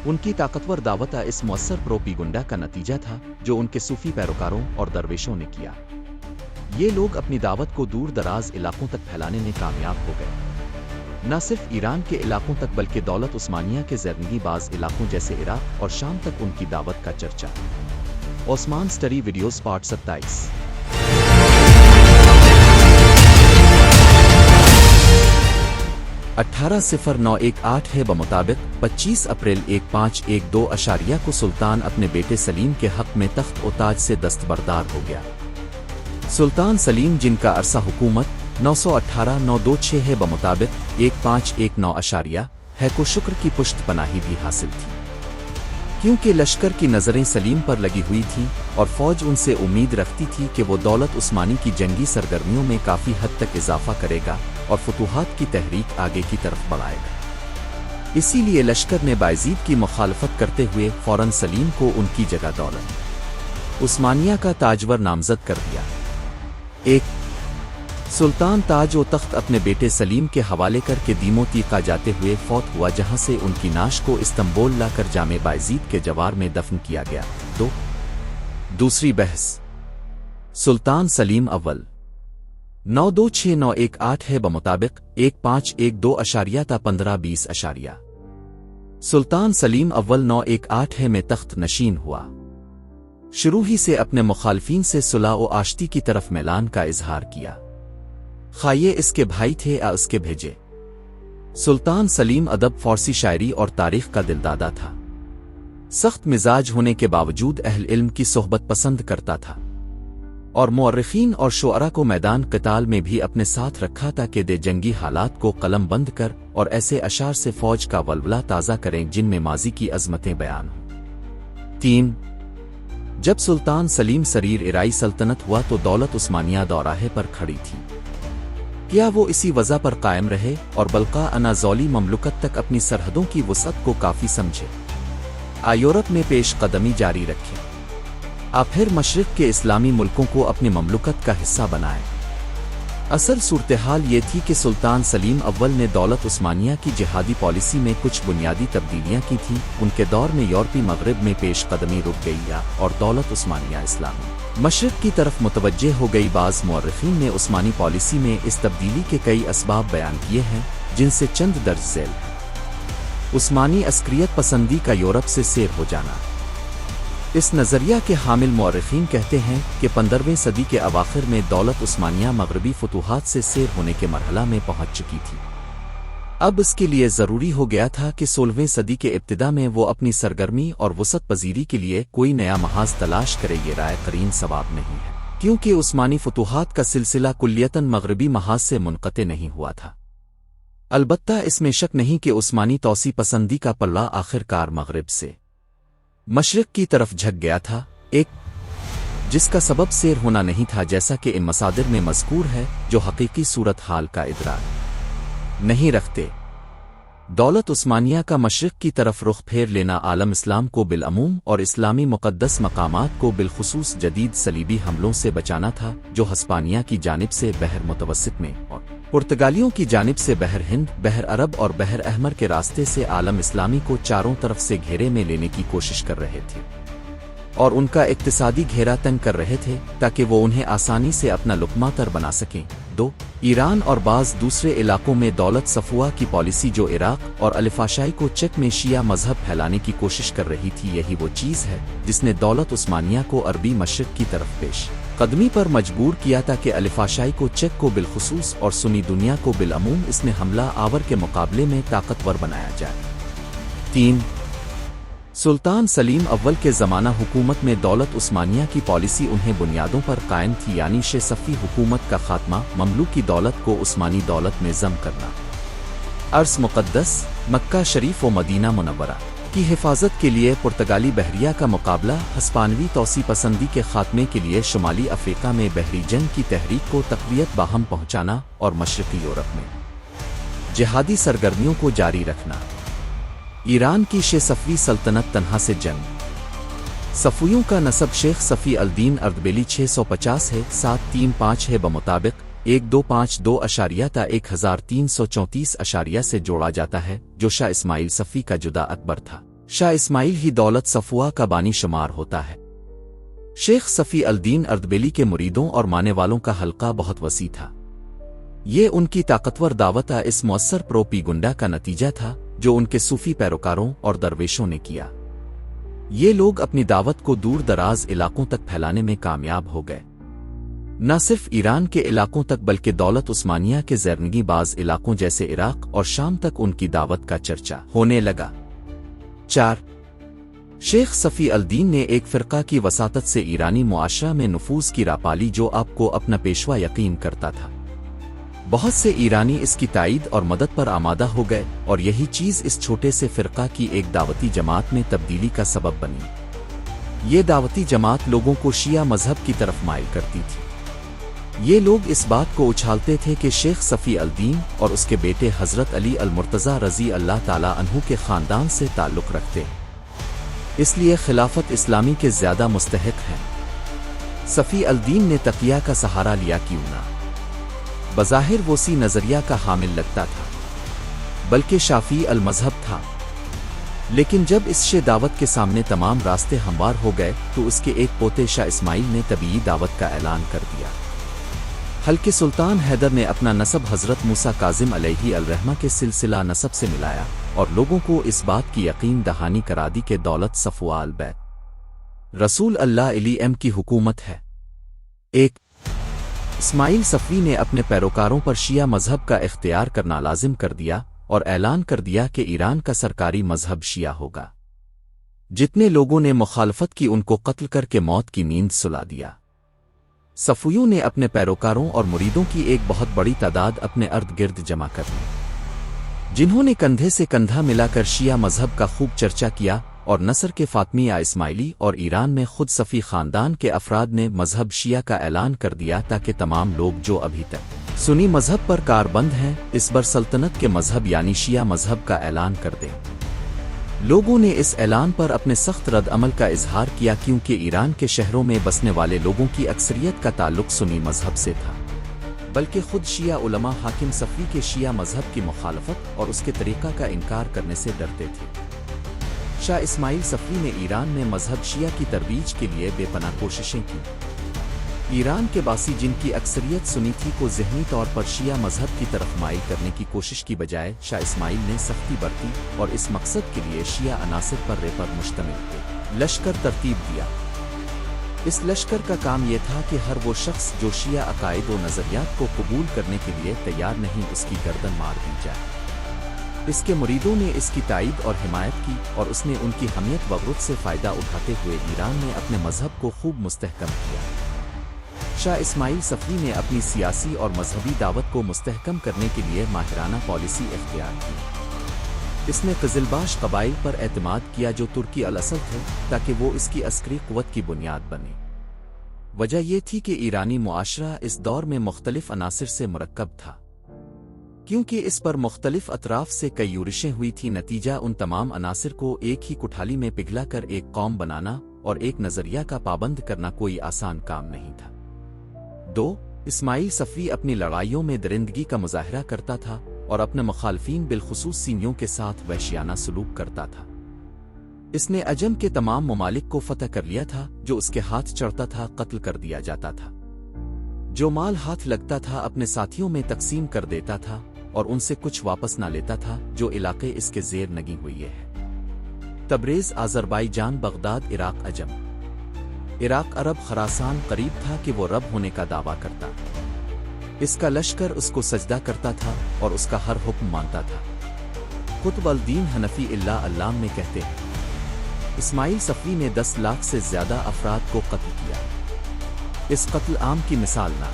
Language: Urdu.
ان کی طاقتور دعوت اس مؤثر پروپیگنڈا کا نتیجہ تھا جو ان کے صوفی پیروکاروں اور درویشوں نے کیا۔ یہ لوگ اپنی دعوت کو دور دراز علاقوں تک پھیلانے میں کامیاب ہو گئے، نہ صرف ایران کے علاقوں تک بلکہ دولت عثمانیہ کے زیرنگی باز علاقوں جیسے عراق اور شام تک ان کی دعوت کا چرچا۔ عثمان سٹری ویڈیوز پارٹ 27۔ 180918 ہے بمطابق 25 اپریل 1512 کو سلطان اپنے بیٹے سلیم کے حق میں تخت و تاج سے دستبردار ہو گیا۔ سلطان سلیم جن کا عرصہ حکومت 918-926 ہے بمطابق 1519 ہے کو شکر کی پشت پناہی بھی حاصل تھی، کیونکہ لشکر کی نظریں سلیم پر لگی ہوئی تھیں اور فوج ان سے امید رکھتی تھی کہ وہ دولت عثمانی کی جنگی سرگرمیوں میں کافی حد تک اضافہ کرے گا اور فتوحات کی تحریک آگے کی طرف بڑھائے گا۔ اسی لیے لشکر نے بایزید کی مخالفت کرتے ہوئے فوراً سلیم کو ان کی جگہ دولت عثمانیہ کا تاجور نامزد کر دیا۔ سلطان تاج و تخت اپنے بیٹے سلیم کے حوالے کر کے دیمو تیقا جاتے ہوئے فوت ہوا، جہاں سے ان کی نعش کو استنبول لا کر جامع بایزید کے جوار میں دفن کیا گیا۔ دوسری بحث سلطان سلیم اول 926918 ہے بمطابق 1512 تا 1520 سلطان سلیم اول 918 میں تخت نشین ہوا۔ شروع ہی سے اپنے مخالفین سے صلح و آشتی کی طرف میلان کا اظہار کیا، خواہ یہ اس کے بھائی تھے یا اس کے بھیجے۔ سلطان سلیم ادب، فارسی شاعری اور تاریخ کا دلدادہ تھا۔ سخت مزاج ہونے کے باوجود اہل علم کی صحبت پسند کرتا تھا اور مورخین اور شعراء کو میدان قتال میں بھی اپنے ساتھ رکھا تاکہ دے جنگی حالات کو قلم بند کر اور ایسے اشعار سے فوج کا ولولہ تازہ کریں جن میں ماضی کی عظمتیں بیان ہوں۔ جب سلطان سلیم سریر ایرائی سلطنت ہوا تو دولت عثمانیہ دوراہے پر کھڑی تھی۔ کیا وہ اسی وضع پر قائم رہے اور بلقا انازولی مملکت تک اپنی سرحدوں کی وسعت کو کافی سمجھے، یورپ میں پیش قدمی جاری رکھے، پھر مشرق کے اسلامی ملکوں کو اپنی مملکت کا حصہ بنائے؟ اصل صورتحال یہ تھی کہ سلطان سلیم اول نے دولت عثمانیہ کی جہادی پالیسی میں کچھ بنیادی تبدیلیاں کی تھیں۔ ان کے دور میں یورپی مغرب میں پیش قدمی رک گئی اور دولت عثمانیہ اسلامی مشرق کی طرف متوجہ ہو گئی۔ بعض مورخین نے عثمانی پالیسی میں اس تبدیلی کے کئی اسباب بیان کیے ہیں، جن سے چند درج ذیل ہیں۔ عثمانی عسکریت پسندی کا یورپ سے سیر ہو جانا۔ اس نظریہ کے حامل مورخین کہتے ہیں کہ 15ویں صدی کے اواخر میں دولت عثمانیہ مغربی فتوحات سے سیر ہونے کے مرحلہ میں پہنچ چکی تھی۔ اب اس کے لیے ضروری ہو گیا تھا کہ 16ویں صدی کے ابتدا میں وہ اپنی سرگرمی اور وسعت پذیری کے لیے کوئی نیا محاذ تلاش کرے۔ یہ رائے قرین صواب نہیں ہے، کیونکہ عثمانی فتوحات کا سلسلہ کلیتاً مغربی محاذ سے منقطع نہیں ہوا تھا۔ البتہ اس میں شک نہیں کہ عثمانی توسیع پسندی کا پلہ آخر کار مغرب سے مشرق کی طرف جھک گیا تھا، جس کا سبب سیر ہونا نہیں تھا، جیسا کہ ان مصادر میں مذکور ہے جو حقیقی صورتحال کا ادراک نہیں رکھتے۔ دولت عثمانیہ کا مشرق کی طرف رخ پھیر لینا عالم اسلام کو بالعموم اور اسلامی مقدس مقامات کو بالخصوص جدید صلیبی حملوں سے بچانا تھا، جو ہسپانیہ کی جانب سے بحر متوسط میں اور پرتگالیوں کی جانب سے بحر ہند، بحر عرب اور بحر احمر کے راستے سے عالم اسلامی کو چاروں طرف سے گھیرے میں لینے کی کوشش کر رہے تھے اور ان کا اقتصادی گھیرا تنگ کر رہے تھے تاکہ وہ انہیں آسانی سے اپنا لقمہ تر بنا سکیں۔ ایران اور بعض دوسرے علاقوں میں دولت صفوہ کی پالیسی جو عراق اور الفاشائی کو چک میں شیعہ مذہب پھیلانے کی کوشش کر رہی تھی، یہی وہ چیز ہے جس نے دولت عثمانیہ کو عربی مشرق کی طرف پیش قدمی پر مجبور کیا تاکہ الفاشائی کو چک کو بالخصوص اور سنی دنیا کو بالعموم اس نے حملہ آور کے مقابلے میں طاقتور بنایا جائے۔ سلطان سلیم اول کے زمانہ حکومت میں دولت عثمانیہ کی پالیسی انہیں بنیادوں پر قائم تھی، یعنی شہ صفی حکومت کا خاتمہ، مملوکی دولت کو عثمانی دولت میں ضم کرنا، ارض مقدس مکہ شریف و مدینہ منورہ کی حفاظت کے لیے پرتگالی بحریہ کا مقابلہ، ہسپانوی توسیع پسندی کے خاتمے کے لیے شمالی افریقہ میں بحری جنگ کی تحریک کو تقویت باہم پہنچانا اور مشرقی یورپ میں جہادی سرگرمیوں کو جاری رکھنا۔ ایران کی شہ صفوی سلطنت تنہا سے جنگ۔ صفویوں کا نسب شیخ صفی الدین اردبیلی 650 ہے، 735 ہے بمطابق 1252 تا 1334 سے جوڑا جاتا ہے، جو شاہ اسماعیل صفی کا جدا اکبر تھا۔ شاہ اسماعیل ہی دولت صفوہ کا بانی شمار ہوتا ہے۔ شیخ صفی الدین اردبیلی کے مریدوں اور ماننے والوں کا حلقہ بہت وسیع تھا۔ یہ ان کی طاقتور دعوت اس مؤثر پروپیگنڈا کا نتیجہ تھا جو ان کے صوفی پیروکاروں اور درویشوں نے کیا۔ یہ لوگ اپنی دعوت کو دور دراز علاقوں تک پھیلانے میں کامیاب ہو گئے، نہ صرف ایران کے علاقوں تک بلکہ دولت عثمانیہ کے زیرنگی باز علاقوں جیسے عراق اور شام تک ان کی دعوت کا چرچا ہونے لگا۔ 4 شیخ صفی الدین نے ایک فرقہ کی وساطت سے ایرانی معاشرہ میں نفوذ کی راہ پالی جو آپ کو اپنا پیشوا یقین کرتا تھا۔ بہت سے ایرانی اس کی تائید اور مدد پر آمادہ ہو گئے اور یہی چیز اس چھوٹے سے فرقہ کی ایک دعوتی جماعت میں تبدیلی کا سبب بنی۔ یہ دعوتی جماعت لوگوں کو شیعہ مذہب کی طرف مائل کرتی تھی۔ یہ لوگ اس بات کو اچھالتے تھے کہ شیخ صفی الدین اور اس کے بیٹے حضرت علی المرتضیٰ رضی اللہ تعالیٰ عنہ کے خاندان سے تعلق رکھتے ہیں، اس لیے خلافت اسلامی کے زیادہ مستحق ہیں۔ صفی الدین نے تقیہ کا سہارا لیا کیوں نہ؟ بظاہر وہ سی نظریہ کا حامل لگتا تھا، بلکہ شافعی المذہب تھا، لیکن جب اس شے دعوت کے سامنے تمام راستے ہموار ہو گئے تو اس کے ایک پوتے شاہ اسماعیل نے طبیعی دعوت کا اعلان کر دیا۔ حلقے سلطان حیدر نے اپنا نسب حضرت موسیٰ کاظم علیہ الرحمہ کے سلسلہ نسب سے ملایا اور لوگوں کو اس بات کی یقین دہانی کرا دی کہ دولت صفوہ البیت رسول اللہ علیہ ام کی حکومت ہے۔ 1 اسماعیل صفوی نے اپنے پیروکاروں پر شیعہ مذہب کا اختیار کرنا لازم کر دیا اور اعلان کر دیا کہ ایران کا سرکاری مذہب شیعہ ہوگا۔ جتنے لوگوں نے مخالفت کی ان کو قتل کر کے موت کی نیند سلا دیا۔ صفویوں نے اپنے پیروکاروں اور مریدوں کی ایک بہت بڑی تعداد اپنے ارد گرد جمع کر لی، جنہوں نے کندھے سے کندھا ملا کر شیعہ مذہب کا خوب چرچا کیا، اور نصر کے فاطمیہ اسماعیلی اور ایران میں خود صفی خاندان کے افراد نے مذہب شیعہ کا اعلان کر دیا تاکہ تمام لوگ جو ابھی تک سنی مذہب پر کاربند ہیں اس بر سلطنت کے مذہب یعنی شیعہ مذہب کا اعلان کر دیں۔ لوگوں نے اس اعلان پر اپنے سخت رد عمل کا اظہار کیا کیونکہ ایران کے شہروں میں بسنے والے لوگوں کی اکثریت کا تعلق سنی مذہب سے تھا، بلکہ خود شیعہ علماء حاکم صفوی کے شیعہ مذہب کی مخالفت اور اس کے طریقہ کا انکار کرنے سے ڈرتے تھے۔ شاہ اسماعیل صفوی نے ایران میں مذہب شیعہ کی ترویج کے لیے بے پناہ کوششیں کی۔ ایران کے باسی جن کی اکثریت سنی تھی کو ذہنی طور پر شیعہ مذہب کی طرف مائل کرنے کی کوشش کی بجائے شاہ اسماعیل نے سختی برتی اور اس مقصد کے لیے شیعہ عناصر پر ریپر مشتمل لشکر ترتیب دیا۔ اس لشکر کا کام یہ تھا کہ ہر وہ شخص جو شیعہ عقائد و نظریات کو قبول کرنے کے لیے تیار نہیں اس کی گردن مار دی جائے۔ اس کے مریدوں نے اس کی تائید اور حمایت کی اور اس نے ان کی حمیت وغیرت سے فائدہ اٹھاتے ہوئے ایران میں اپنے مذہب کو خوب مستحکم کیا۔ شاہ اسماعیل صفوی نے اپنی سیاسی اور مذہبی دعوت کو مستحکم کرنے کے لیے ماہرانہ پالیسی اختیار کی۔ اس نے قزلباش قبائل پر اعتماد کیا جو ترکی الاصل تھے تاکہ وہ اس کی عسکری قوت کی بنیاد بنے۔ وجہ یہ تھی کہ ایرانی معاشرہ اس دور میں مختلف عناصر سے مرکب تھا، کیونکہ اس پر مختلف اطراف سے کئی یورشیں ہوئی تھیں۔ نتیجہ ان تمام عناصر کو ایک ہی کٹھالی میں پگھلا کر ایک قوم بنانا اور ایک نظریہ کا پابند کرنا کوئی آسان کام نہیں تھا۔ 2 اسماعیل صفوی اپنی لڑائیوں میں درندگی کا مظاہرہ کرتا تھا اور اپنے مخالفین بالخصوص سینیوں کے ساتھ وحشیانہ سلوک کرتا تھا۔ اس نے عجم کے تمام ممالک کو فتح کر لیا تھا، جو اس کے ہاتھ چڑھتا تھا قتل کر دیا جاتا تھا۔ جو مال ہاتھ لگتا تھا اپنے ساتھیوں میں تقسیم کر دیتا تھا اور ان سے کچھ واپس نہ لیتا تھا جو علاقے اس کے زیر نگی ہوئی ہے۔ تبریز آذربائیجان، بغداد عراق، عجم عراق عرب، خراسان قریب تھا کہ وہ رب ہونے کا دعویٰ کرتا۔ اس کا لشکر اس کو سجدہ کرتا تھا اور اس کا ہر حکم مانتا تھا۔ قطب الدین حنفی اللہ علام میں کہتے ہیں اسماعیل صفوی نے 10 لاکھ سے زیادہ افراد کو قتل کیا۔ اس قتل عام کی مثال نہ